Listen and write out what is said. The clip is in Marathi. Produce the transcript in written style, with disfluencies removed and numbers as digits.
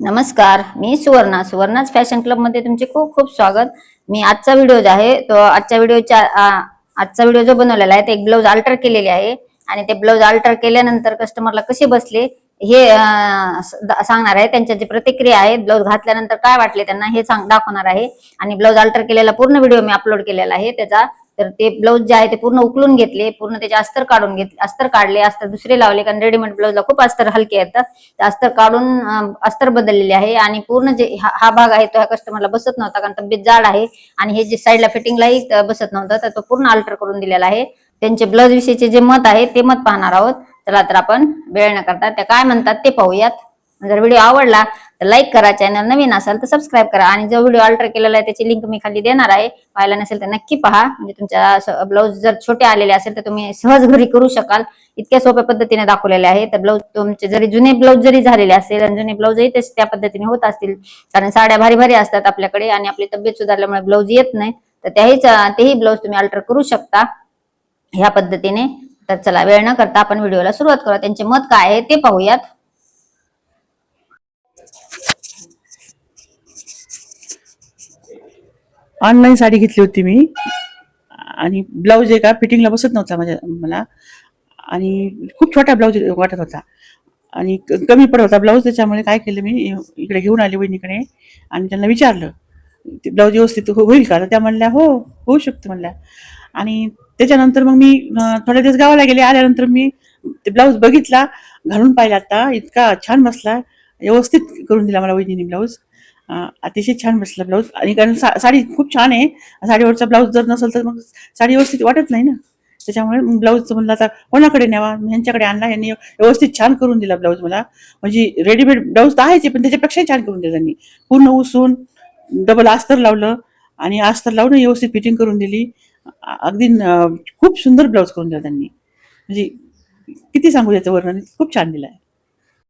नमस्कार, मी सुवर्णाच फॅशन क्लब मध्ये तुमचे खूप खूप स्वागत. मी आजचा व्हिडिओ जो आहे तो आजचा व्हिडिओ जो बनवलेला आहे ते एक ब्लाऊज अल्टर केलेले आहे आणि ते ब्लाऊज अल्टर केल्यानंतर कस्टमरला कसे बसले हे सांगणार आहे. त्यांच्या जी प्रतिक्रिया आहे, ब्लाऊज घातल्यानंतर काय वाटले त्यांना हे दाखवणार आहे. आणि ब्लाऊज अल्टर केलेला पूर्ण व्हिडिओ मी अपलोड केलेला आहे त्याचा. तर ते ब्लाऊज जे आहे ते पूर्ण उकलून घेतले, पूर्ण त्याचे अस्तर काढून घेतले, अस्तर काढले, अस्तर दुसरे लावले, कारण रेडीमेड ब्लाऊजला खूप अस्तर हलके येतात. ते अस्तर काढून अस्तर बदललेले आहे आणि पूर्ण जे हा भाग आहे तो ह्या कस्टमरला बसत नव्हता, कारण तब्येत जाड आहे आणि हे जे साईडला फिटिंगलाही बसत नव्हतं, तर तो पूर्ण अल्टर करून दिलेला आहे. त्यांचे ब्लाऊज विषयीचे जे मत आहे ते मत पाहणार आहोत. चला तर आपण वेळ न करता त्या काय म्हणतात ते पाहूयात. जर व्हिडिओ आवडला तर लाईक करा, चॅनल नवीन असेल तर सबस्क्राईब करा आणि जो व्हिडिओ अल्टर केलेला आहे त्याची लिंक मी खाली देणार आहे. पाहिला नसेल तर नक्की पहा. म्हणजे तुमच्या ब्लाऊज जर छोटे आलेले असेल तर तुम्ही सहज घरी करू शकाल. इतक्या सोप्या पद्धतीने दाखवलेले आहे. तर ब्लाऊज तुमचे जरी जुने ब्लाऊज जरी झालेले असेल आणि जुने ब्लाऊजही त्या पद्धतीने होत असतील, कारण साड्या भारी भारी असतात आपल्याकडे आणि आपली तब्येत सुधारल्यामुळे ब्लाऊज येत नाही, तर तेही ब्लाऊज तुम्ही अल्टर करू शकता ह्या पद्धतीने. तर चला वेळ न करता आपण व्हिडिओला सुरुवात करू. त्यांचे मत काय आहे ते पाहूयात. ऑनलाईन साडी घेतली होती मी आणि ब्लाऊज एका फिटिंगला बसत नव्हता मला आणि खूप छोटा ब्लाऊज वाटत होता आणि कमी पडत होता ब्लाऊज. त्याच्यामुळे काय केलं मी, इकडे घेऊन आले वहिनीकडे आणि त्यांना विचारलं ते ब्लाऊज व्यवस्थित होईल का, तर त्या म्हणल्या हो होऊ शकतं म्हणल्या. आणि त्याच्यानंतर मग मी थोड्या दिवस गावाला गेले. आल्यानंतर मी ते ब्लाऊज बघितला, घालून पाहिला, आता इतका छान बसला, व्यवस्थित करून दिला मला वहिनीने ब्लाऊज. अतिशय छान बसला ब्लाऊज. आणि कारण साडी खूप छान आहे, साडीवरचा ब्लाऊज जर नसेल तर मग साडी व्यवस्थित वाटत नाही ना. त्याच्यामुळे ब्लाऊज म्हणलं आता कोणाकडे न्यावा, ह्यांच्याकडे आणला. यांनी व्यवस्थित छान करून दिला ब्लाऊज मला. म्हणजे रेडीमेड ब्लाऊज तर आहेच पण त्याच्यापेक्षाही छान करून दिला त्यांनी. पूर्ण उसून डबल अस्तर लावलं आणि अस्तर लावून व्यवस्थित फिटिंग करून दिली. अगदी खूप सुंदर ब्लाऊज करून दिला त्यांनी. म्हणजे किती सांगू त्याचं वर्णन, खूप छान दिलं आहे.